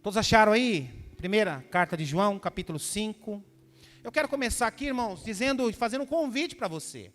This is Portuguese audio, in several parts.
Todos acharam aí? Primeira carta de João, capítulo 5. Eu quero começar aqui, irmãos, fazendo um convite para você.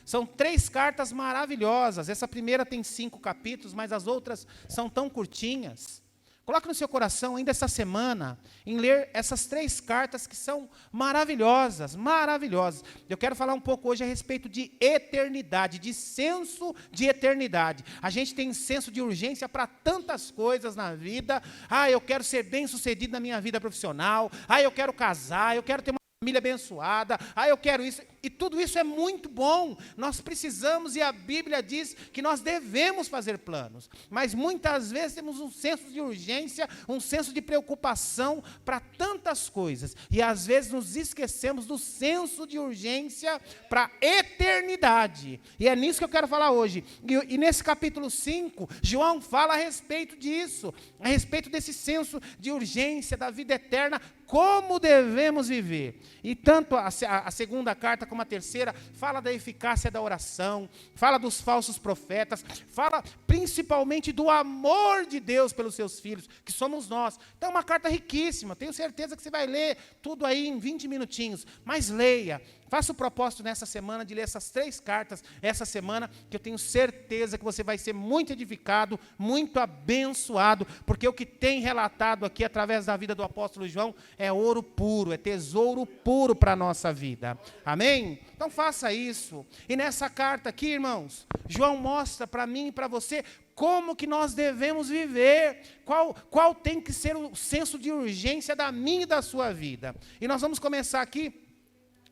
São 3 cartas maravilhosas. Essa primeira tem 5 capítulos, mas as outras são tão curtinhas. Coloque no seu coração, ainda essa semana, em ler essas 3 cartas que são maravilhosas, maravilhosas. Eu quero falar um pouco hoje a respeito de eternidade, de senso de eternidade. A gente tem senso de urgência para tantas coisas na vida. Eu quero ser bem-sucedido na minha vida profissional. Eu quero casar, eu quero ter uma família abençoada, eu quero isso, e tudo isso é muito bom, nós precisamos, e a Bíblia diz que nós devemos fazer planos, mas muitas vezes temos um senso de urgência, um senso de preocupação para tantas coisas, e às vezes nos esquecemos do senso de urgência para a eternidade, e é nisso que eu quero falar hoje, e nesse capítulo 5, João fala a respeito disso, a respeito desse senso de urgência da vida eterna, como devemos viver. E tanto a segunda carta como a terceira fala da eficácia da oração, fala dos falsos profetas, fala principalmente do amor de Deus pelos seus filhos, que somos nós. Então é uma carta riquíssima, tenho certeza que você vai ler tudo aí em 20 minutinhos, mas leia. Faça o propósito nessa semana de ler essas 3 cartas, essa semana, que eu tenho certeza que você vai ser muito edificado, muito abençoado, porque o que tem relatado aqui através da vida do apóstolo João é ouro puro, é tesouro puro para a nossa vida. Amém? Então faça isso. E nessa carta aqui, irmãos, João mostra para mim e para você como que nós devemos viver, qual tem que ser o senso de urgência da minha e da sua vida. E nós vamos começar aqui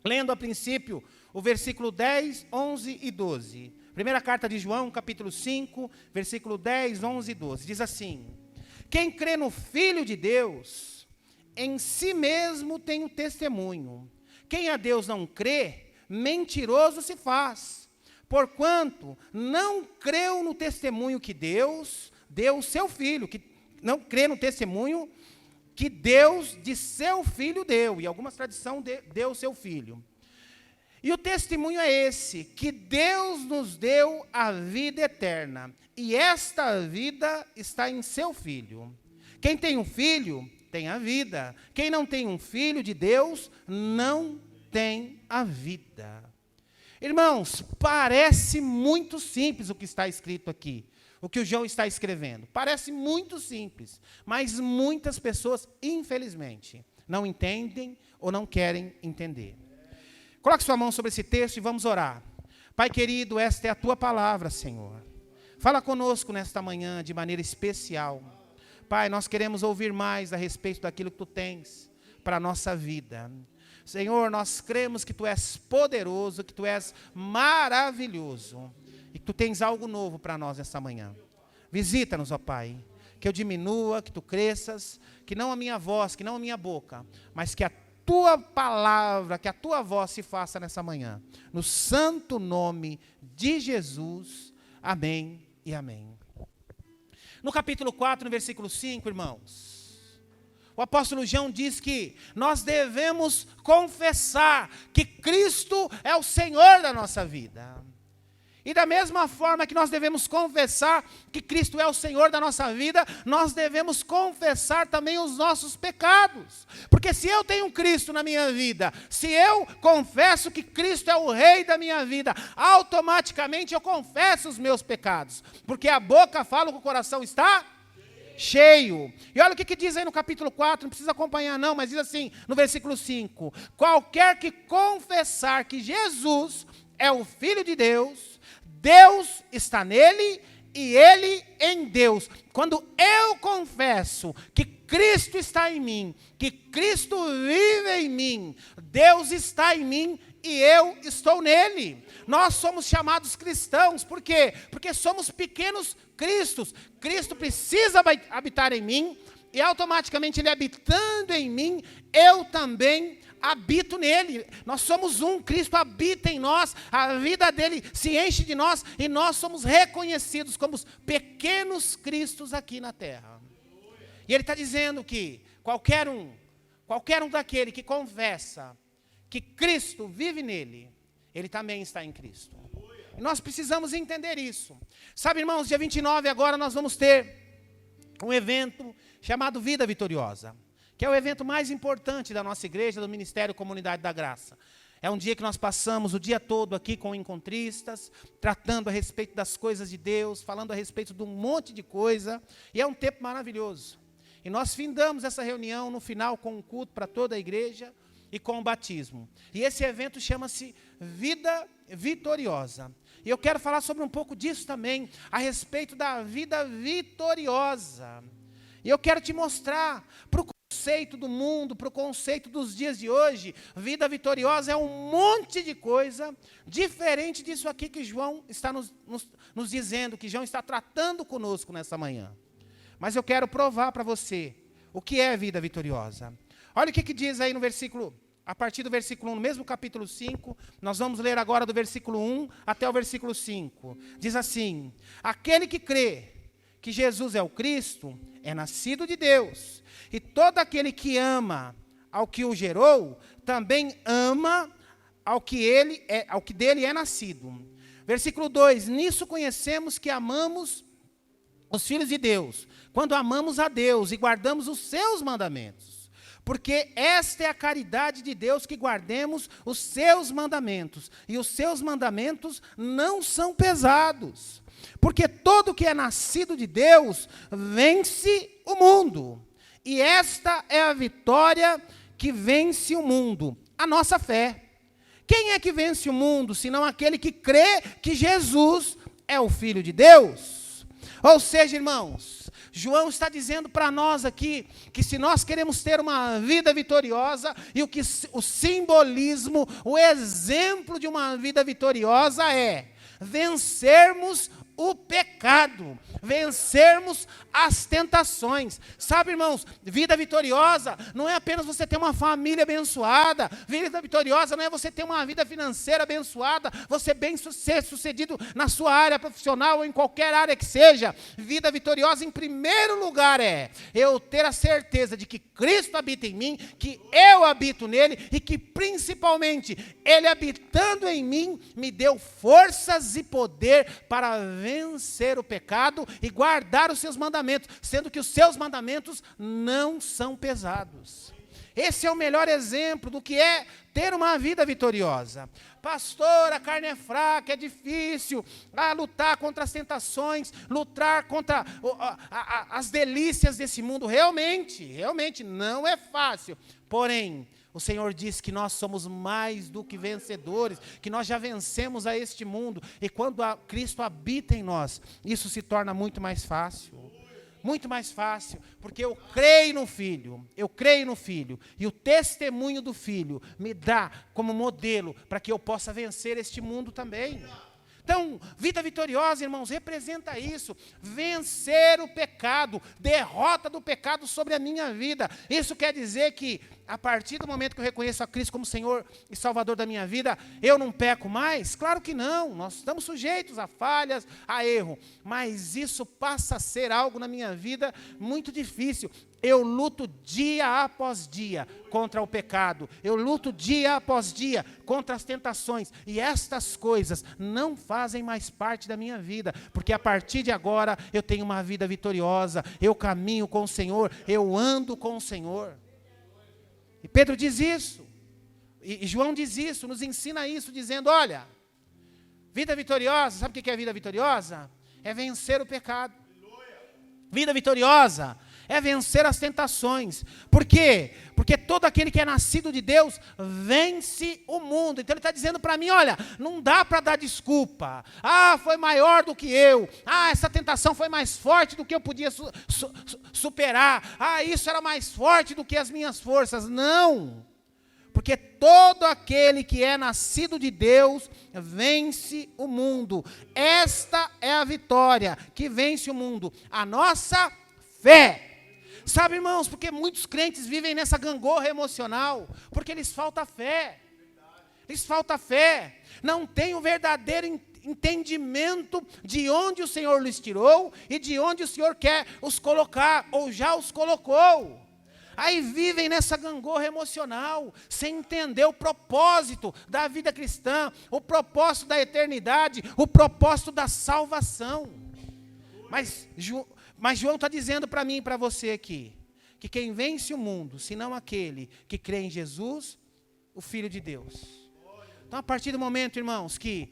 lendo a princípio o versículo 10, 11 e 12. Primeira carta de João, capítulo 5, versículo 10, 11 e 12. Diz assim: quem crê no Filho de Deus, em si mesmo tem o testemunho. Quem a Deus não crê, mentiroso se faz. Porquanto não creu no testemunho que Deus deu o seu Filho, que não crê no testemunho que Deus de seu Filho deu, e algumas tradições deu o seu Filho. E o testemunho é esse, que Deus nos deu a vida eterna, e esta vida está em seu Filho. Quem tem um filho, tem a vida. Quem não tem um filho de Deus, não tem a vida. Irmãos, parece muito simples o que está escrito aqui. O que o João está escrevendo. Parece muito simples, mas muitas pessoas, infelizmente, não entendem ou não querem entender. Coloque sua mão sobre esse texto e vamos orar. Pai querido, esta é a tua palavra, Senhor. Fala conosco nesta manhã de maneira especial. Pai, nós queremos ouvir mais a respeito daquilo que tu tens para a nossa vida. Senhor, nós cremos que tu és poderoso, que tu és maravilhoso. E que tu tens algo novo para nós esta manhã. Visita-nos, ó Pai, que eu diminua, que tu cresças, que não a minha voz, que não a minha boca, mas que a tua palavra, que a tua voz se faça nessa manhã. No santo nome de Jesus, amém e amém. No capítulo 4, no versículo 5, irmãos, o apóstolo João diz que nós devemos confessar que Cristo é o Senhor da nossa vida. E da mesma forma que nós devemos confessar que Cristo é o Senhor da nossa vida, nós devemos confessar também os nossos pecados. Porque se eu tenho Cristo na minha vida, se eu confesso que Cristo é o Rei da minha vida, automaticamente eu confesso os meus pecados. Porque a boca fala que o coração está cheio. E olha o que diz aí no capítulo 4, não precisa acompanhar não, mas diz assim, no versículo 5. Qualquer que confessar que Jesus é o Filho de Deus, Deus está nele e ele em Deus. Quando eu confesso que Cristo está em mim, que Cristo vive em mim, Deus está em mim e eu estou nele. Nós somos chamados cristãos, por quê? Porque somos pequenos Cristos. Cristo precisa habitar em mim e automaticamente ele habitando em mim, eu também habito nele. Nós somos um, Cristo habita em nós, a vida dele se enche de nós e nós somos reconhecidos como os pequenos Cristos aqui na terra. E ele está dizendo que qualquer um daquele que confessa que Cristo vive nele, ele também está em Cristo. E nós precisamos entender isso. Sabe, irmãos, dia 29 agora nós vamos ter um evento chamado Vida Vitoriosa, que é o evento mais importante da nossa igreja, do Ministério Comunidade da Graça. É um dia que nós passamos o dia todo aqui com encontristas, tratando a respeito das coisas de Deus, falando a respeito de um monte de coisa, e é um tempo maravilhoso. E nós findamos essa reunião no final com um culto para toda a igreja e com o batismo. E esse evento chama-se Vida Vitoriosa. E eu quero falar sobre um pouco disso também, a respeito da vida vitoriosa. E eu quero te mostrar, para o conceito do mundo, para o conceito dos dias de hoje, vida vitoriosa é um monte de coisa diferente disso aqui que João está nos dizendo, que João está tratando conosco nessa manhã. Mas eu quero provar para você o que é vida vitoriosa. Olha o que diz aí no versículo, a partir do versículo 1, no mesmo capítulo 5, nós vamos ler agora do versículo 1 até o versículo 5. Diz assim: aquele que crê que Jesus é o Cristo é nascido de Deus, e todo aquele que ama ao que o gerou, também ama ao que dele é nascido. Versículo 2: nisso conhecemos que amamos os filhos de Deus, quando amamos a Deus e guardamos os seus mandamentos. Porque esta é a caridade de Deus, que guardemos os seus mandamentos, e os seus mandamentos não são pesados. Porque todo que é nascido de Deus vence o mundo. E esta é a vitória que vence o mundo, a nossa fé. Quem é que vence o mundo, senão aquele que crê que Jesus é o Filho de Deus? Ou seja, irmãos, João está dizendo para nós aqui, que se nós queremos ter uma vida vitoriosa, e o simbolismo, o exemplo de uma vida vitoriosa é vencermos o pecado, vencermos as tentações. Sabe, irmãos, vida vitoriosa não é apenas você ter uma família abençoada, vida vitoriosa não é você ter uma vida financeira abençoada, você bem ser sucedido na sua área profissional ou em qualquer área que seja. Vida vitoriosa, em primeiro lugar, é eu ter a certeza de que Cristo habita em mim, que eu habito nele, e que principalmente ele habitando em mim me deu forças e poder para vencer o pecado e guardar os seus mandamentos, sendo que os seus mandamentos não são pesados. Esse é o melhor exemplo do que é ter uma vida vitoriosa. Pastor, a carne é fraca, é difícil lutar contra as tentações, lutar contra as delícias desse mundo. Realmente não é fácil. Porém, o Senhor diz que nós somos mais do que vencedores, que nós já vencemos a este mundo, e quando Cristo habita em nós, isso se torna muito mais fácil. Muito mais fácil, porque eu creio no Filho, e o testemunho do Filho me dá como modelo para que eu possa vencer este mundo também. Então, vida vitoriosa, irmãos, representa isso, vencer o pecado, derrota do pecado sobre a minha vida. Isso quer dizer que, a partir do momento que eu reconheço a Cristo como Senhor e Salvador da minha vida, eu não peco mais? Claro que não, nós estamos sujeitos a falhas, a erro, mas isso passa a ser algo na minha vida muito difícil. Eu luto dia após dia contra o pecado, eu luto dia após dia contra as tentações, e estas coisas não fazem mais parte da minha vida, porque a partir de agora eu tenho uma vida vitoriosa, eu caminho com o Senhor, eu ando com o Senhor. E Pedro diz isso, e João diz isso, nos ensina isso, dizendo: olha, vida vitoriosa, sabe o que é vida vitoriosa? É vencer o pecado. Vida vitoriosa é vencer as tentações. Por quê? Porque todo aquele que é nascido de Deus vence o mundo. Então ele está dizendo para mim: olha, não dá para dar desculpa. Foi maior do que eu. Essa tentação foi mais forte do que eu podia superar. Isso era mais forte do que as minhas forças. Não. Porque todo aquele que é nascido de Deus vence o mundo. Esta é a vitória que vence o mundo. A nossa fé. Sabe, irmãos, porque muitos crentes vivem nessa gangorra emocional, porque lhes falta fé. Lhes falta fé. Não tem o verdadeiro entendimento de onde o Senhor lhes tirou e de onde o Senhor quer os colocar, ou já os colocou. Aí vivem nessa gangorra emocional, sem entender o propósito da vida cristã, o propósito da eternidade, o propósito da salvação. Mas Mas João está dizendo para mim e para você aqui, que quem vence o mundo, senão aquele que crê em Jesus, o Filho de Deus. Então, a partir do momento, irmãos, que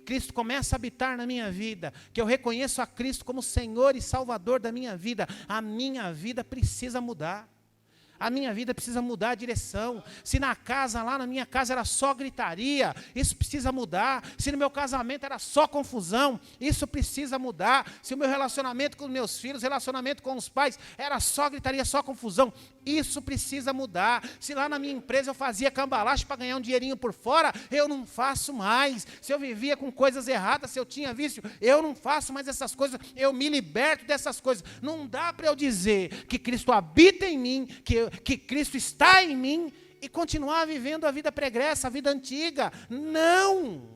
Cristo começa a habitar na minha vida, que eu reconheço a Cristo como Senhor e Salvador da minha vida, a minha vida precisa mudar. A minha vida precisa mudar a direção. Se lá na minha casa era só gritaria, isso precisa mudar. Se no meu casamento era só confusão, isso precisa mudar. Se o meu relacionamento com os meus filhos, relacionamento com os pais, era só gritaria, só confusão, isso precisa mudar. Se lá na minha empresa eu fazia cambalache para ganhar um dinheirinho por fora, eu não faço mais. Se eu vivia com coisas erradas, se eu tinha vício, eu não faço mais essas coisas, eu me liberto dessas coisas. Não dá para eu dizer que Cristo habita em mim, que Cristo está em mim e continuar vivendo a vida pregressa, a vida antiga. Não,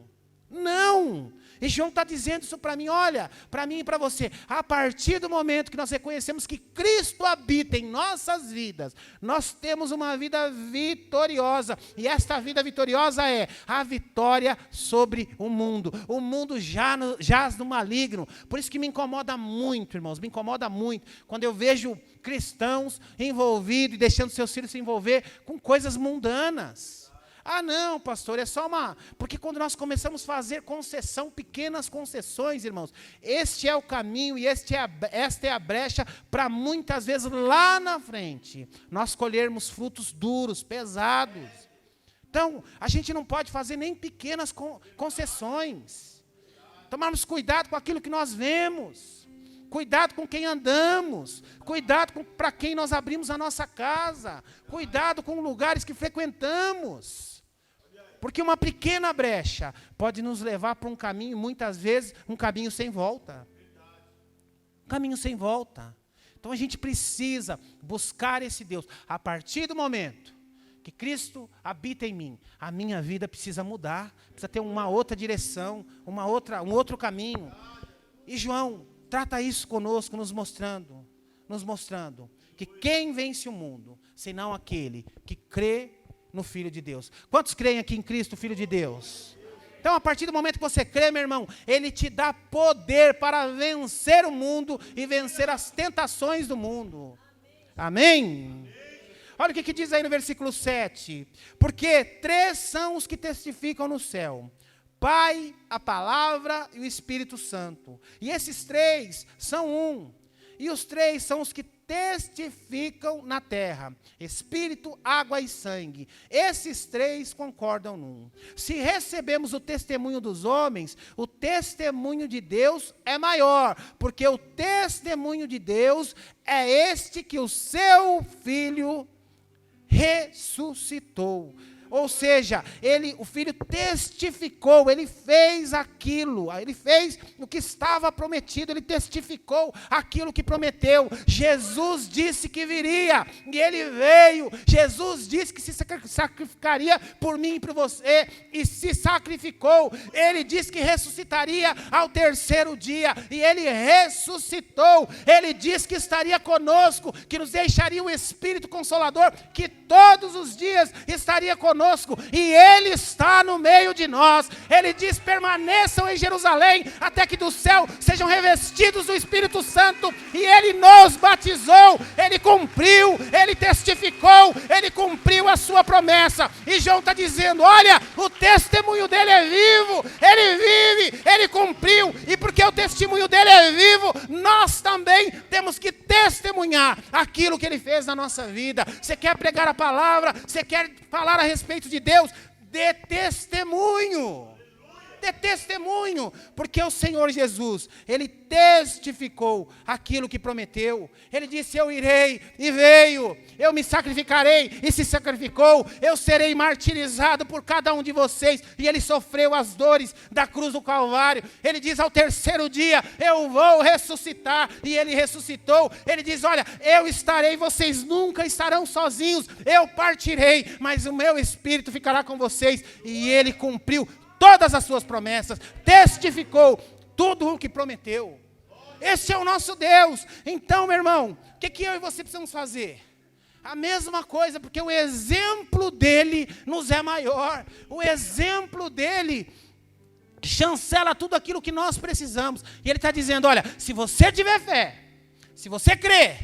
não. E João está dizendo isso para mim, olha, para mim e para você. A partir do momento que nós reconhecemos que Cristo habita em nossas vidas, nós temos uma vida vitoriosa. E esta vida vitoriosa é a vitória sobre o mundo. O mundo jaz no maligno. Por isso que me incomoda muito, irmãos, me incomoda muito quando eu vejo cristãos envolvidos e deixando seus filhos se envolver com coisas mundanas. Ah, não, pastor, é só uma... Porque quando nós começamos a fazer concessão, pequenas concessões, irmãos, este é o caminho e esta é a brecha para muitas vezes lá na frente nós colhermos frutos duros, pesados. Então, a gente não pode fazer nem pequenas concessões. Tomarmos cuidado com aquilo que nós vemos. Cuidado com quem andamos, cuidado para quem nós abrimos a nossa casa, cuidado com lugares que frequentamos. Porque uma pequena brecha pode nos levar para um caminho, muitas vezes, um caminho sem volta. Um caminho sem volta. Então a gente precisa buscar esse Deus. A partir do momento que Cristo habita em mim, a minha vida precisa mudar, precisa ter uma outra direção, um outro caminho. E João trata isso conosco, nos mostrando que quem vence o mundo, senão aquele que crê no Filho de Deus. Quantos creem aqui em Cristo, Filho de Deus? Então, a partir do momento que você crê, meu irmão, Ele te dá poder para vencer o mundo e vencer as tentações do mundo. Amém? Olha o que diz aí no versículo 7. Porque 3 são os que testificam no céu: Pai, a Palavra e o Espírito Santo. E esses 3 são um. E os 3 são os que testificam na terra: Espírito, água e sangue. Esses 3 concordam num. Se recebemos o testemunho dos homens, o testemunho de Deus é maior, porque o testemunho de Deus é este, que o seu Filho ressuscitou. Ou seja, o Filho testificou, ele fez aquilo, ele fez o que estava prometido, ele testificou aquilo que prometeu. Jesus disse que viria, e ele veio. Jesus disse que se sacrificaria por mim e por você, e se sacrificou. Ele disse que ressuscitaria ao 3º dia, e ele ressuscitou. Ele disse que estaria conosco, que nos deixaria o Espírito Consolador, que todos os dias estaria conosco, e Ele está no meio de nós. Ele diz: permaneçam em Jerusalém, até que do céu sejam revestidos do Espírito Santo. E Ele nos batizou, Ele cumpriu, Ele testificou, Ele cumpriu a sua promessa. E João está dizendo: olha, o testemunho dele é vivo, ele vive, ele cumpriu. E porque o testemunho dele é vivo, nós também temos que testemunhar aquilo que ele fez na nossa vida. Você quer pregar a palavra, você quer falar a respeito de Deus, dê testemunho. Dê testemunho, porque o Senhor Jesus, Ele testificou aquilo que prometeu. Ele disse: eu irei, e veio. Eu me sacrificarei, e se sacrificou. Eu serei martirizado por cada um de vocês. E Ele sofreu as dores da cruz do Calvário. Ele diz: ao 3º dia eu vou ressuscitar. E Ele ressuscitou. Ele diz: olha, eu estarei, vocês nunca estarão sozinhos. Eu partirei, mas o meu Espírito ficará com vocês. E Ele cumpriu todas as suas promessas, testificou tudo o que prometeu. Esse é o nosso Deus. Então, meu irmão, o que eu e você precisamos fazer? A mesma coisa, porque o exemplo dele nos é maior. O exemplo dele chancela tudo aquilo que nós precisamos. E ele está dizendo: olha, se você tiver fé, Se você crê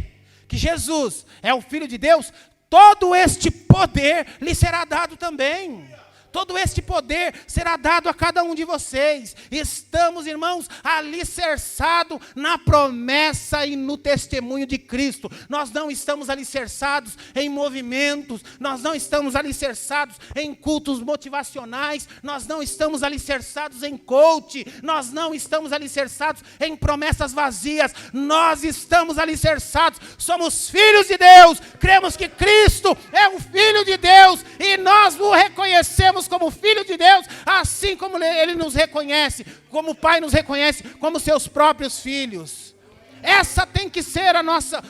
que Jesus é o Filho de Deus, todo este poder lhe será dado também. Todo este poder será dado a cada um de vocês. Estamos, irmãos, alicerçados na promessa e no testemunho de Cristo. Nós não estamos alicerçados em movimentos, nós não estamos alicerçados em cultos motivacionais, nós não estamos alicerçados em coach, nós não estamos alicerçados em promessas vazias, nós estamos alicerçados, somos filhos de Deus, cremos que Cristo é o Filho de Deus e nós o reconhecemos como Filho de Deus, assim como Ele nos reconhece, como o Pai nos reconhece, como seus próprios filhos. Essa tem que ser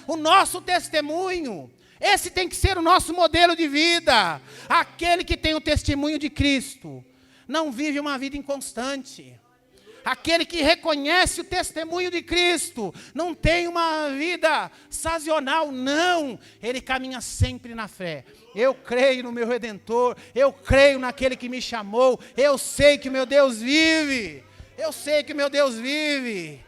o nosso testemunho. Esse tem que ser o nosso modelo de vida. Aquele que tem o testemunho de Cristo não vive uma vida inconstante. Aquele que reconhece o testemunho de Cristo não tem uma vida sazonal, não. Ele caminha sempre na fé. Eu creio no meu Redentor, eu creio naquele que me chamou, eu sei que o meu Deus vive, eu sei que o meu Deus vive.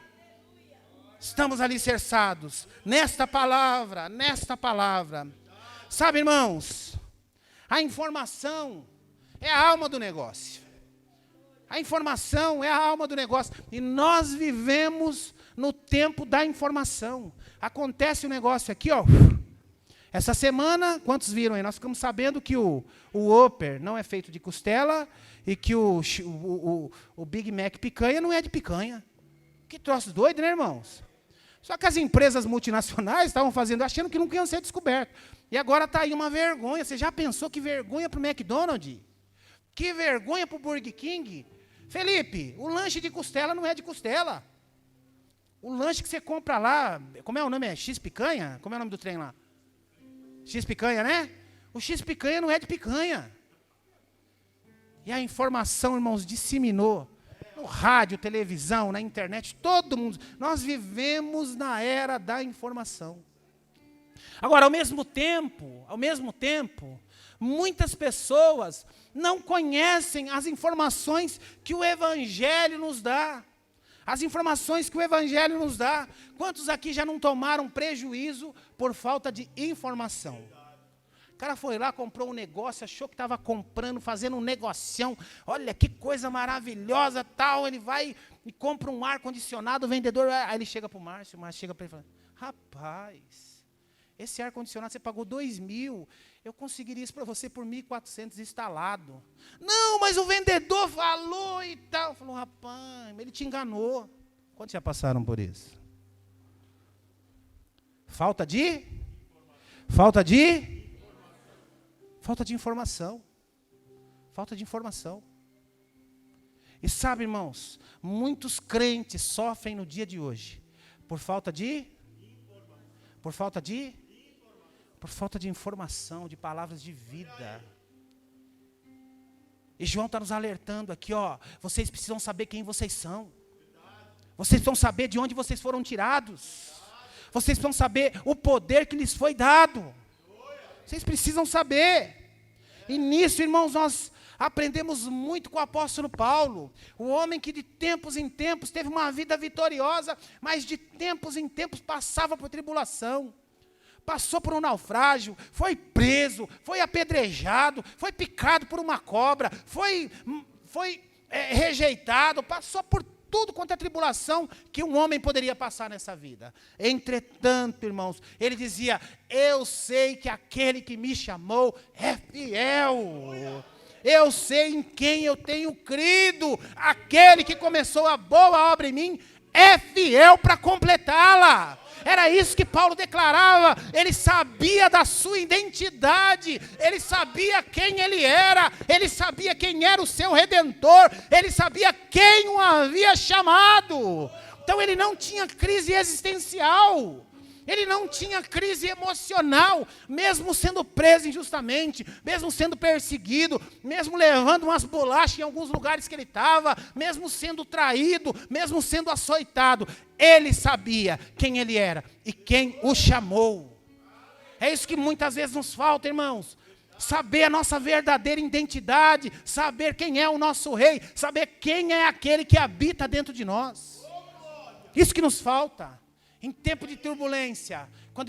Estamos alicerçados nesta palavra. Sabe, irmãos, a informação é a alma do negócio. A informação é a alma do negócio. E nós vivemos no tempo da informação. Acontece um negócio aqui, ó. Essa semana, quantos viram aí? Nós ficamos sabendo que o Whopper não é feito de costela e que o Big Mac picanha não é de picanha. Que troço doido, né, irmãos? Só que as empresas multinacionais estavam fazendo, achando que não iam ser descobertos. E agora está aí uma vergonha. Você já pensou que vergonha para o McDonald's? Que vergonha para o Burger King? Felipe, o lanche de costela não é de costela. O lanche que você compra lá, como é o nome? É X-picanha? Como é o nome do trem lá? X-picanha, né? O X-picanha não é de picanha. E a informação, irmãos, disseminou. No rádio, televisão, na internet, todo mundo. Nós vivemos na era da informação. Agora, ao mesmo tempo, muitas pessoas não conhecem as informações que o Evangelho nos dá. As informações que o Evangelho nos dá. Quantos aqui já não tomaram prejuízo por falta de informação? O cara foi lá, comprou um negócio, achou que estava comprando, fazendo um negocião. Olha que coisa maravilhosa, tal. Ele vai e compra um ar-condicionado, o vendedor, aí ele chega para o Márcio chega para ele e fala, rapaz, esse ar-condicionado você pagou 2.000, eu conseguiria isso para você por 1.400 instalado. Não, mas o vendedor falou e tal. Falou, rapaz, ele te enganou. Quantos já passaram por isso? Falta de informação. Falta de informação. E sabe, irmãos, muitos crentes sofrem no dia de hoje por falta de informação, de palavras de vida. E João está nos alertando aqui, ó, vocês precisam saber quem vocês são. Vocês precisam saber de onde vocês foram tirados. Vocês precisam saber o poder que lhes foi dado. Vocês precisam saber. E nisso, irmãos, nós aprendemos muito com o apóstolo Paulo. O homem que de tempos em tempos teve uma vida vitoriosa, mas de tempos em tempos passava por tribulação. Passou por um naufrágio, foi preso, foi apedrejado, foi picado por uma cobra, foi rejeitado, passou por tudo quanto é tribulação que um homem poderia passar nessa vida. Entretanto, irmãos, ele dizia, eu sei que aquele que me chamou é fiel. Eu sei em quem eu tenho crido. Aquele que começou a boa obra em mim é fiel para completá-la. Era isso que Paulo declarava. Ele sabia da sua identidade, ele sabia quem ele era, ele sabia quem era o seu Redentor, ele sabia quem o havia chamado. Então ele não tinha crise existencial, ele não tinha crise emocional, mesmo sendo preso injustamente, mesmo sendo perseguido, mesmo levando umas bolachas em alguns lugares que ele estava, mesmo sendo traído, mesmo sendo açoitado. Ele sabia quem ele era e quem o chamou. É isso que muitas vezes nos falta, irmãos. Saber a nossa verdadeira identidade, saber quem é o nosso rei, saber quem é aquele que habita dentro de nós. Isso que nos falta. Em tempo de turbulência, quando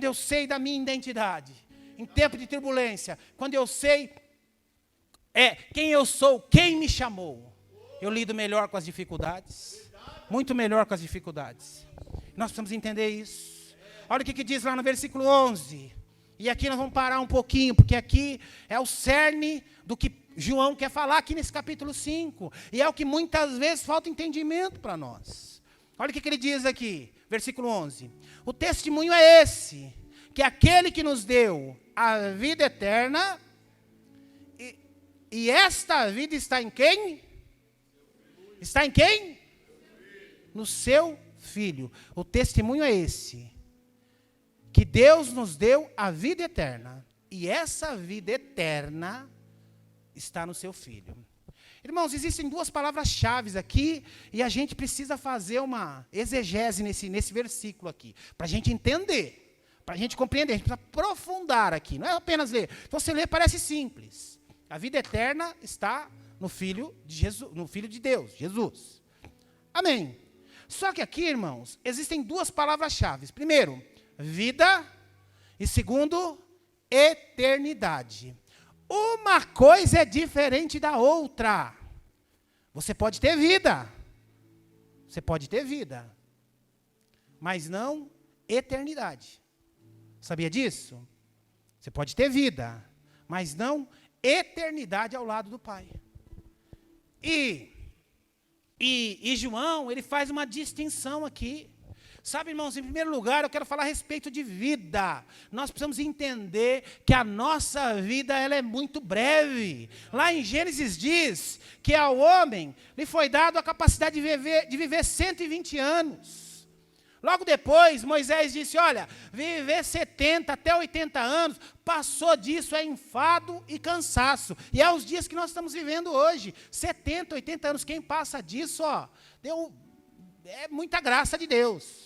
eu sei da minha identidade. Em tempo de turbulência, quando eu sei quem eu sou, quem me chamou, eu lido melhor com as dificuldades. Muito melhor com as dificuldades. Nós precisamos entender isso. Olha o que diz lá no versículo 11. E aqui nós vamos parar um pouquinho, porque aqui é o cerne do que João quer falar aqui nesse capítulo 5. E é o que muitas vezes falta entendimento para nós. Olha o que ele diz aqui, versículo 11. O testemunho é esse, que aquele que nos deu a vida eterna, e esta vida está em quem? Está em quem? No seu Filho. O testemunho é esse, que Deus nos deu a vida eterna, e essa vida eterna está no seu Filho. Irmãos, existem duas palavras-chave aqui, e a gente precisa fazer uma exegese nesse versículo aqui, para a gente entender, para a gente compreender, a gente precisa aprofundar aqui, não é apenas ler. Então, você lê, parece simples. A vida eterna está no Filho de Jesus, no Filho de Deus, Jesus. Amém. Só que aqui, irmãos, existem duas palavras-chave. Primeiro, vida, e segundo, eternidade. Uma coisa é diferente da outra. Você pode ter vida, mas não eternidade. Sabia disso? Você pode ter vida, mas não eternidade ao lado do Pai. E João, ele faz uma distinção aqui. Sabe, irmãos, em primeiro lugar, eu quero falar a respeito de vida. Nós precisamos entender que a nossa vida ela é muito breve. Lá em Gênesis diz que ao homem lhe foi dado a capacidade de viver 120 anos. Logo depois, Moisés disse, olha, viver 70 até 80 anos, passou disso, é enfado e cansaço. E é os dias que nós estamos vivendo hoje. 70, 80 anos, quem passa disso, é muita graça de Deus.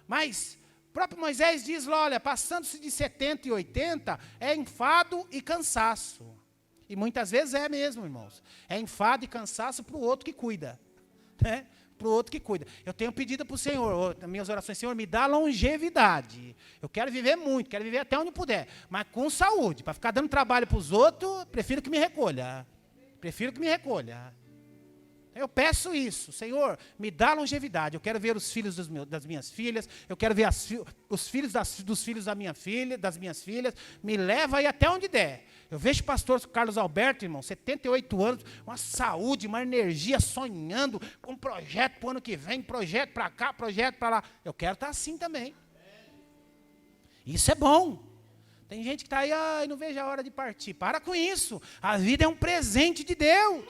Mas o próprio Moisés diz, olha, passando-se de 70 e 80, é enfado e cansaço. E muitas vezes é mesmo, irmãos. É enfado e cansaço para o outro que cuida, né? Para o outro que cuida. Eu tenho pedido para o Senhor, nas minhas orações, Senhor, me dá longevidade. Eu quero viver muito, quero viver até onde puder, mas com saúde. Para ficar dando trabalho para os outros, prefiro que me recolha. Eu peço isso, Senhor, me dá longevidade. Eu quero ver os filhos das minhas filhas, eu quero ver os filhos dos filhos das minhas filhas. Me leva aí até onde der. Eu vejo o pastor Carlos Alberto, irmão, 78 anos, uma saúde, uma energia, sonhando com um projeto para o ano que vem, projeto para cá, projeto para lá. Eu quero estar assim também. Isso é bom. Tem gente que está aí, não vejo a hora de partir. Para com isso. A vida é um presente de Deus.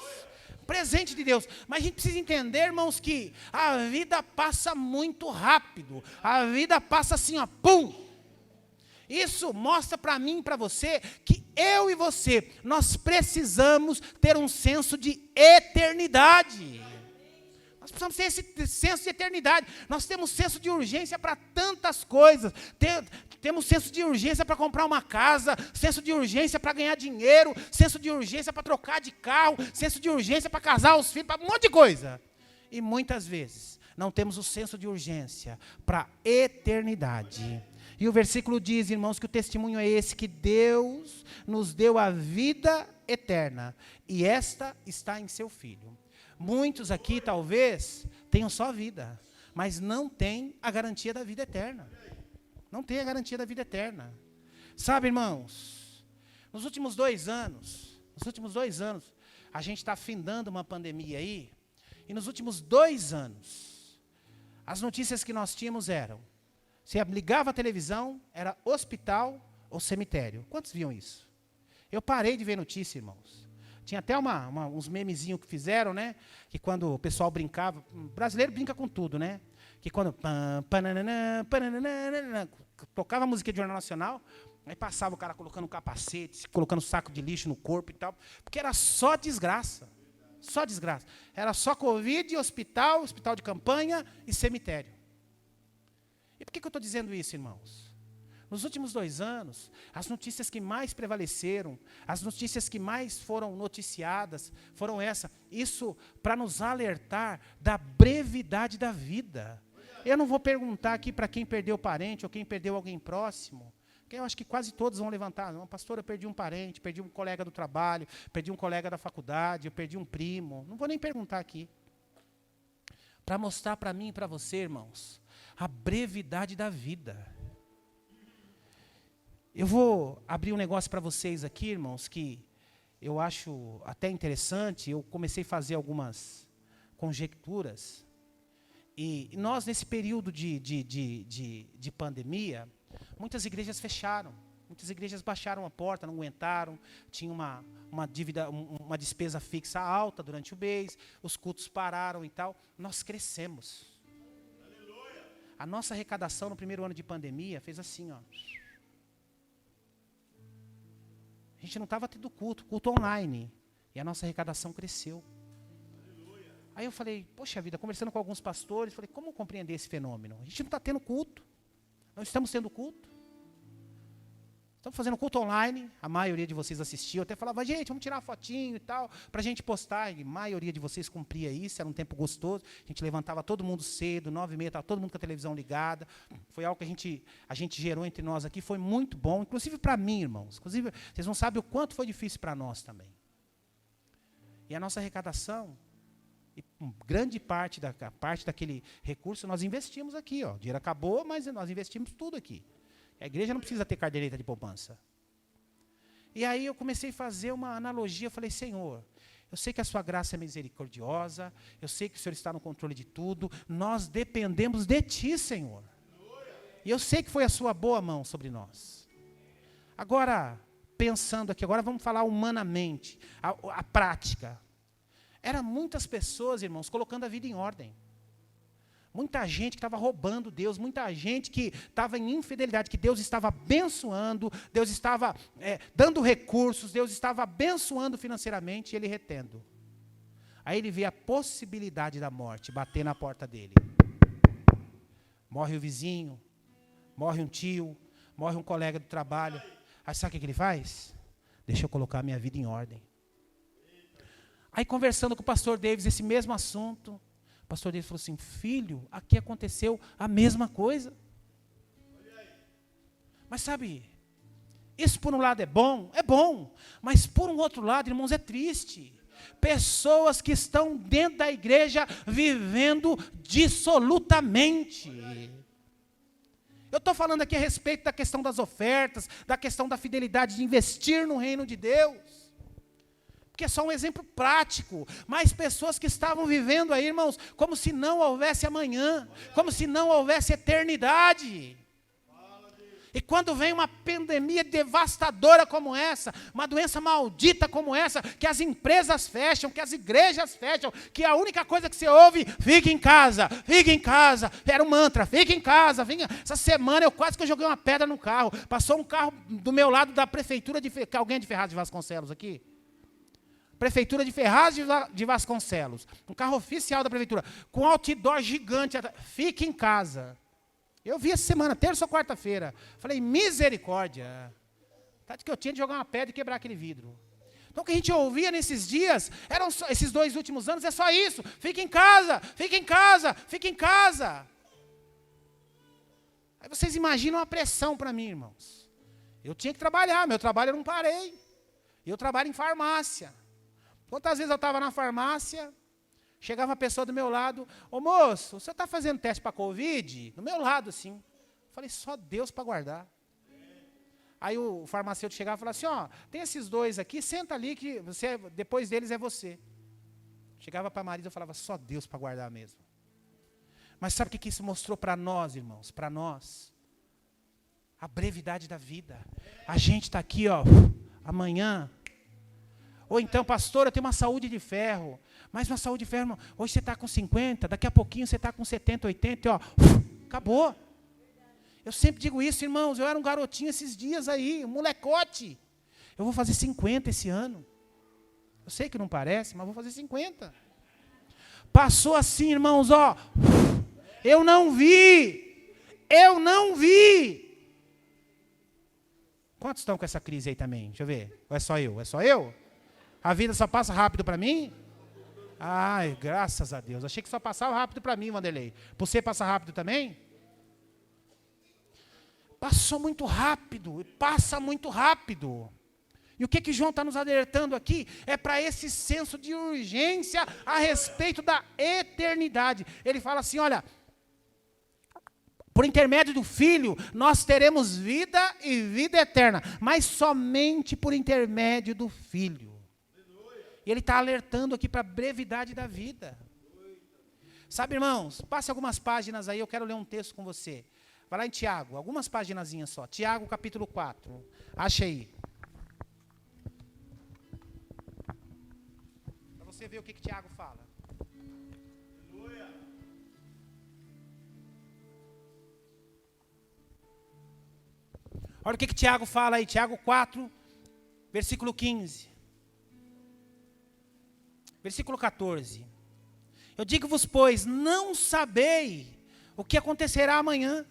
Presente de Deus. Mas a gente precisa entender, irmãos, que a vida passa muito rápido. A vida passa assim, pum. Isso mostra para mim e para você que eu e você, nós precisamos ter um senso de eternidade. Nós precisamos ter esse senso de eternidade. Nós temos senso de urgência para tantas coisas. Temos senso de urgência para comprar uma casa, senso de urgência para ganhar dinheiro, senso de urgência para trocar de carro, senso de urgência para casar os filhos, para um monte de coisa. E muitas vezes não temos o senso de urgência para a eternidade. E o versículo diz, irmãos, que o testemunho é esse, que Deus nos deu a vida eterna, e esta está em seu Filho. Muitos aqui, talvez, tenham só vida, mas não têm a garantia da vida eterna. Não tem a garantia da vida eterna. Sabe, irmãos, nos últimos 2 anos, a gente está findando uma pandemia aí, e nos últimos 2 anos, as notícias que nós tínhamos eram, você ligava a televisão, era hospital ou cemitério. Quantos viam isso? Eu parei de ver notícia, irmãos. Tinha até uns memezinhos que fizeram, né? Que quando o pessoal brincava, brasileiro brinca com tudo, né? Que quando tocava a música de Jornal Nacional, aí passava o cara colocando um capacete, colocando saco de lixo no corpo e tal, porque era só desgraça. Só desgraça. Era só Covid, hospital de campanha e cemitério. E por que eu estou dizendo isso, irmãos? Nos últimos 2 anos, as notícias que mais prevaleceram, as notícias que mais foram noticiadas, foram essas. Isso para nos alertar da brevidade da vida. Eu não vou perguntar aqui para quem perdeu parente ou quem perdeu alguém próximo. Porque eu acho que quase todos vão levantar. Não, pastor, eu perdi um parente, perdi um colega do trabalho, perdi um colega da faculdade, eu perdi um primo. Não vou nem perguntar aqui. Para mostrar para mim e para você, irmãos, a brevidade da vida. Eu vou abrir um negócio para vocês aqui, irmãos, que eu acho até interessante. Eu comecei a fazer algumas conjecturas. E nós, nesse período de pandemia, muitas igrejas fecharam. Muitas igrejas baixaram a porta, não aguentaram. Tinha uma dívida, uma despesa fixa alta durante o mês. Os cultos pararam e tal. Nós crescemos. Aleluia. A nossa arrecadação no primeiro ano de pandemia fez assim, ó. A gente não estava tendo culto online. E a nossa arrecadação cresceu. Aleluia. Aí eu falei, poxa vida, conversando com alguns pastores, falei, como compreender esse fenômeno? A gente não está tendo culto. Não estamos tendo culto. Estamos fazendo culto online. A maioria de vocês assistiu. Eu até falava, gente, vamos tirar uma fotinho e tal, para a gente postar. E a maioria de vocês cumpria isso, era um tempo gostoso. A gente levantava todo mundo cedo, 9h30, estava todo mundo com a televisão ligada. Foi algo que a gente gerou entre nós aqui, foi muito bom, inclusive para mim, irmãos. Inclusive, vocês não sabem o quanto foi difícil para nós também. E a nossa arrecadação, e grande parte daquele recurso nós investimos aqui. Ó. O dinheiro acabou, mas nós investimos tudo aqui. A igreja não precisa ter caderneta de poupança. E aí eu comecei a fazer uma analogia. Eu falei, Senhor, eu sei que a sua graça é misericordiosa. Eu sei que o Senhor está no controle de tudo. Nós dependemos de Ti, Senhor. E eu sei que foi a sua boa mão sobre nós. Agora, pensando aqui, agora vamos falar humanamente, a prática. Eram muitas pessoas, irmãos, colocando a vida em ordem. Muita gente que estava roubando Deus, muita gente que estava em infidelidade, que Deus estava abençoando, Deus estava dando recursos, Deus estava abençoando financeiramente e ele retendo. Aí ele vê a possibilidade da morte bater na porta dele. Morre o vizinho, morre um tio, morre um colega do trabalho. Aí sabe o que ele faz? Deixa eu colocar a minha vida em ordem. Aí conversando com o pastor Davis, esse mesmo assunto, o pastor Davis falou assim, filho, aqui aconteceu a mesma coisa. Mas sabe, isso por um lado é bom, mas por um outro lado, irmãos, é triste. Pessoas que estão dentro da igreja vivendo dissolutamente. Eu estou falando aqui a respeito da questão das ofertas, da questão da fidelidade de investir no reino de Deus. Porque é só um exemplo prático, mas pessoas que estavam vivendo aí, irmãos, como se não houvesse amanhã, como se não houvesse eternidade. E quando vem uma pandemia devastadora como essa, uma doença maldita como essa, que as empresas fecham, que as igrejas fecham, que a única coisa que você ouve, fique em casa, era um mantra, fique em casa. Essa semana eu quase que eu joguei uma pedra no carro, passou um carro do meu lado da prefeitura, alguém de Ferraz de Vasconcelos aqui? Prefeitura de Ferraz de Vasconcelos, um carro oficial da prefeitura, com outdoor gigante, fique em casa. Eu vi essa semana, terça ou quarta-feira, falei, misericórdia, tá de que eu tinha de jogar uma pedra e quebrar aquele vidro. Então o que a gente ouvia nesses dias, esses 2 últimos anos, é só isso, fique em casa, fique em casa, fique em casa. Aí vocês imaginam a pressão para mim, irmãos. Eu tinha que trabalhar, meu trabalho eu não parei, eu trabalho em farmácia. Quantas vezes eu estava na farmácia, chegava uma pessoa do meu lado, ô moço, você está fazendo teste para Covid? Do meu lado, assim. Falei, só Deus para guardar. Aí o farmacêutico chegava e falava assim, ó, tem esses 2 aqui, senta ali que depois deles é você. Chegava para a Marisa e falava, só Deus para guardar mesmo. Mas sabe o que isso mostrou para nós, irmãos? Para nós. A brevidade da vida. A gente está aqui, ó, amanhã. Ou então, pastor, eu tenho uma saúde de ferro. Mas uma saúde de ferro, irmão, hoje você está com 50, daqui a pouquinho você está com 70, 80, e ó, acabou. Eu sempre digo isso, irmãos, eu era um garotinho esses dias aí, um molecote. Eu vou fazer 50 esse ano. Eu sei que não parece, mas vou fazer 50. Passou assim, irmãos, ó, eu não vi. Quantos estão com essa crise aí também? Deixa eu ver. Ou é só eu? A vida só passa rápido para mim? Ai, graças a Deus. Achei que só passava rápido para mim, Vanderlei. Para você passa rápido também? Passou muito rápido, passa muito rápido. E o que João está nos alertando aqui é para esse senso de urgência a respeito da eternidade. Ele fala assim, olha, por intermédio do Filho, nós teremos vida e vida eterna, mas somente por intermédio do Filho. E ele está alertando aqui para a brevidade da vida. Sabe, irmãos, passe algumas páginas aí, eu quero ler um texto com você. Vai lá em Tiago, algumas paginazinhas só. Tiago, capítulo 4. Acha aí. Para você ver o que Tiago fala. Olha o que Tiago fala aí, Tiago 4, versículo 15. Versículo 14. Eu digo-vos, pois, não sabei o que acontecerá amanhã.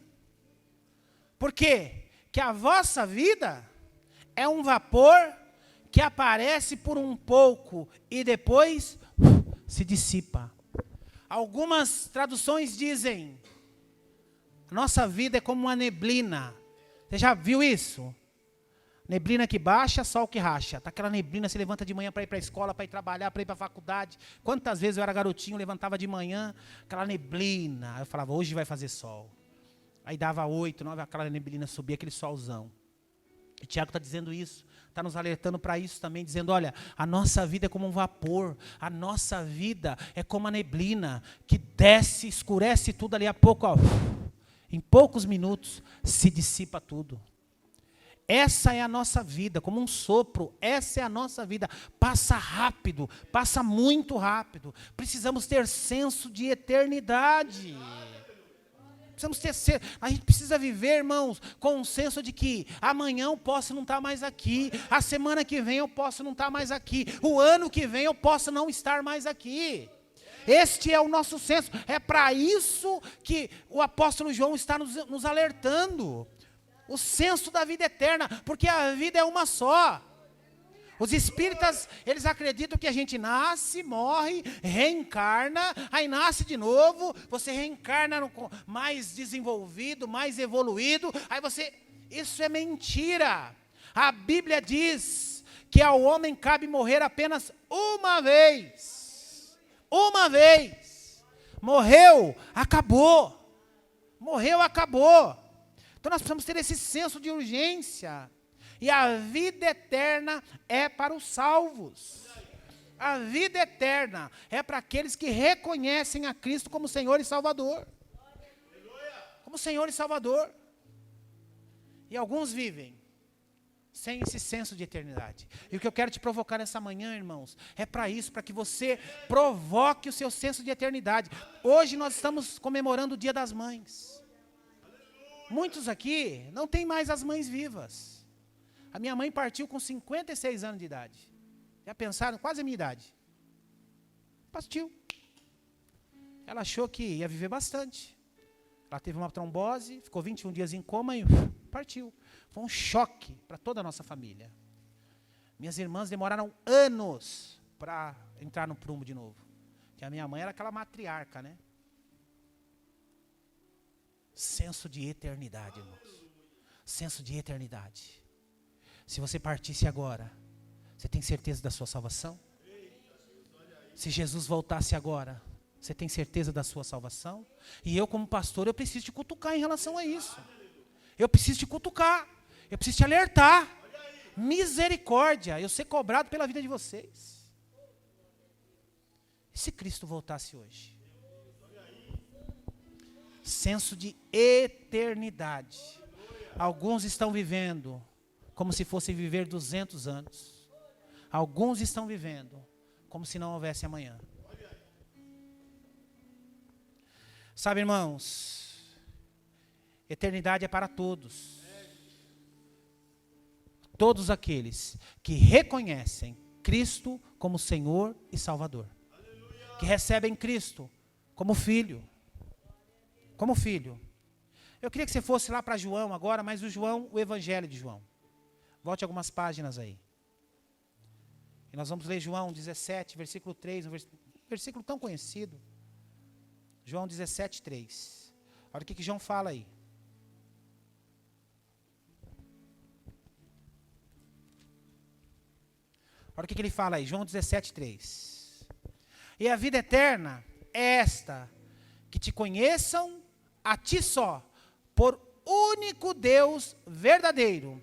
Por quê? Que a vossa vida é um vapor que aparece por um pouco e depois se dissipa. Algumas traduções dizem, nossa vida é como uma neblina. Você já viu isso? Neblina que baixa, sol que racha. Tá aquela neblina, você levanta de manhã para ir para a escola, para ir trabalhar, para ir para a faculdade. Quantas vezes eu era garotinho, levantava de manhã, aquela neblina. Eu falava, hoje vai fazer sol. Aí dava 8, 9, aquela neblina subia, aquele solzão. E Tiago está dizendo isso, está nos alertando para isso também, dizendo, olha, a nossa vida é como um vapor, a nossa vida é como a neblina, que desce, escurece tudo ali a pouco, ó, em poucos minutos se dissipa tudo. Essa é a nossa vida, como um sopro, essa é a nossa vida. Passa rápido, passa muito rápido. Precisamos ter senso de eternidade. A gente precisa viver, irmãos, com um senso de que amanhã eu posso não estar mais aqui, a semana que vem eu posso não estar mais aqui, o ano que vem eu posso não estar mais aqui. Este é o nosso senso, é para isso que o apóstolo João está nos alertando. O senso da vida eterna, porque a vida é uma só. Os espíritas, eles acreditam que a gente nasce, morre, reencarna, aí nasce de novo, você reencarna mais desenvolvido, mais evoluído, aí você... Isso é mentira. A Bíblia diz que ao homem cabe morrer apenas uma vez. Uma vez. Morreu, acabou. Morreu, acabou. Então nós precisamos ter esse senso de urgência. E a vida eterna é para os salvos. A vida eterna é para aqueles que reconhecem a Cristo como Senhor e Salvador. Como Senhor e Salvador. E alguns vivem sem esse senso de eternidade. E o que eu quero te provocar nessa manhã, irmãos, é para isso, para que você provoque o seu senso de eternidade. Hoje nós estamos comemorando o Dia das Mães. Muitos aqui não têm mais as mães vivas. A minha mãe partiu com 56 anos de idade. Já pensaram? Quase a minha idade. Partiu. Ela achou que ia viver bastante. Ela teve uma trombose, ficou 21 dias em coma e partiu. Foi um choque para toda a nossa família. Minhas irmãs demoraram anos para entrar no prumo de novo. Porque a minha mãe era aquela matriarca, né? Senso de eternidade, irmãos. Senso de eternidade. Se você partisse agora, você tem certeza da sua salvação? Se Jesus voltasse agora, você tem certeza da sua salvação? E eu, como pastor, eu preciso te cutucar em relação a isso. Eu preciso te cutucar. Eu preciso te alertar. Misericórdia, eu ser cobrado pela vida de vocês. E se Cristo voltasse hoje? Senso de eternidade. Alguns estão vivendo como se fossem viver 200 anos. Alguns estão vivendo como se não houvesse amanhã. Sabe, irmãos, eternidade é para todos. Todos aqueles que reconhecem Cristo como Senhor e Salvador. Que recebem Cristo como Filho. Como Filho. Eu queria que você fosse lá para João agora, mas o Evangelho de João. Volte algumas páginas aí. E nós vamos ler João 17, versículo 3, Versículo tão conhecido. João 17:3. Olha o que João fala aí. Olha o que ele fala aí, João 17:3. E a vida eterna é esta, que te conheçam a ti só, por único Deus verdadeiro,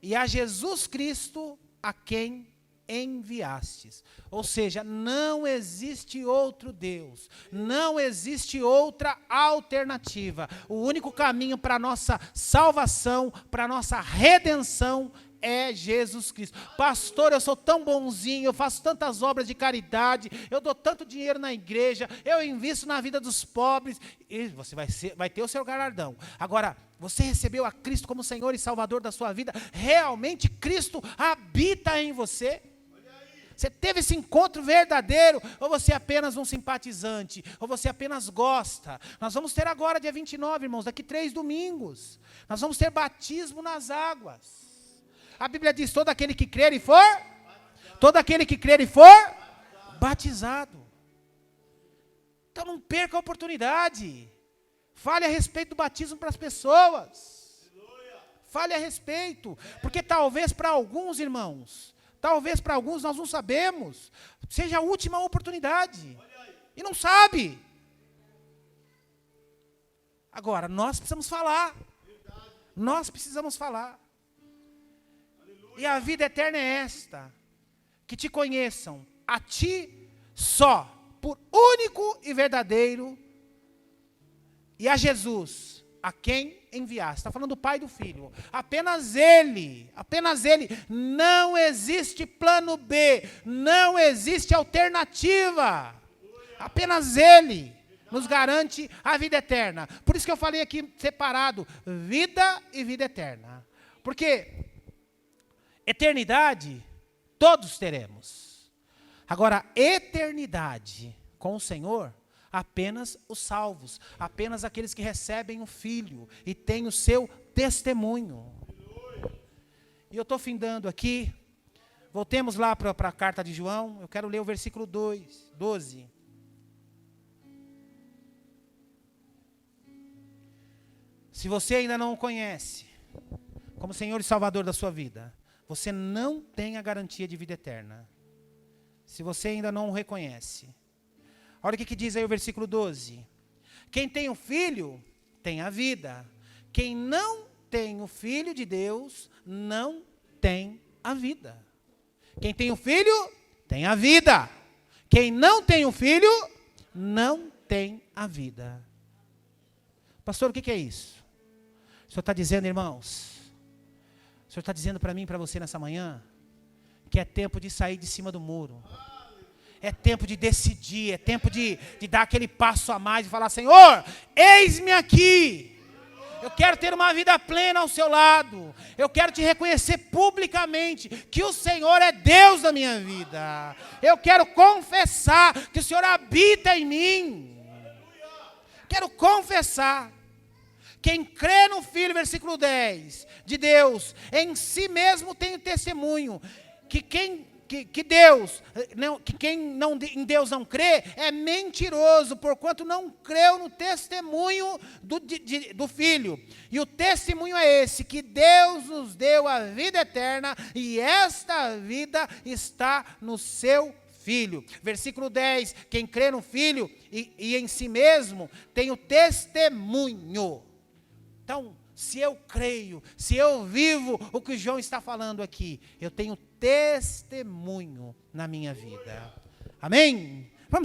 e a Jesus Cristo a quem enviastes. Ou seja, não existe outro Deus, não existe outra alternativa. O único caminho para a nossa salvação, para a nossa redenção é Jesus Cristo. Pastor, eu sou tão bonzinho, eu faço tantas obras de caridade, eu dou tanto dinheiro na igreja, eu invisto na vida dos pobres, e você vai ter o seu galardão. Agora, você recebeu a Cristo como Senhor e Salvador da sua vida, realmente Cristo habita em você? Você teve esse encontro verdadeiro, ou você é apenas um simpatizante, ou você apenas gosta? Nós vamos ter agora, dia 29, irmãos, daqui 3 domingos, nós vamos ter batismo nas águas. A Bíblia diz, todo aquele que crer e for batizado. Então não perca a oportunidade. Fale a respeito do batismo para as pessoas. Fale a respeito, porque talvez para alguns, irmãos, nós não sabemos, seja a última oportunidade, e não sabe. Agora, nós precisamos falar, e a vida eterna é esta, que te conheçam, a ti só, por único e verdadeiro, e a Jesus, a quem enviaste. Está falando do Pai e do Filho. Apenas Ele. Não existe plano B, não existe alternativa. Apenas Ele nos garante a vida eterna. Por isso que eu falei aqui separado, vida e vida eterna. Porque eternidade todos teremos. Agora, eternidade com o Senhor, apenas os salvos, apenas aqueles que recebem o Filho e têm o seu testemunho. E eu estou findando aqui, voltemos lá para a carta de João, eu quero ler o versículo 12. Se você ainda não o conhece como Senhor e Salvador da sua vida, você não tem a garantia de vida eterna. Se você ainda não o reconhece. Olha o que diz aí o versículo 12. Quem tem o Filho, tem a vida. Quem não tem o Filho de Deus, não tem a vida. Quem tem o Filho, tem a vida. Quem não tem o Filho, não tem a vida. Pastor, o que é isso? O Senhor está dizendo, irmãos, o Senhor está dizendo para mim e para você nessa manhã, que é tempo de sair de cima do muro. É tempo de decidir, é tempo de dar aquele passo a mais e falar, Senhor, eis-me aqui. Eu quero ter uma vida plena ao seu lado. Eu quero te reconhecer publicamente que o Senhor é Deus da minha vida. Eu quero confessar que o Senhor habita em mim. Quero confessar. Quem crê no Filho, versículo 10, de Deus, em si mesmo tem o testemunho, que quem em Deus não crê, é mentiroso, porquanto não creu no testemunho do Filho. E o testemunho é esse, que Deus nos deu a vida eterna, e esta vida está no seu Filho. Versículo 10, quem crê no Filho e em si mesmo, tem o testemunho. Então, se eu creio, se eu vivo o que o João está falando aqui, eu tenho testemunho na minha vida. Amém?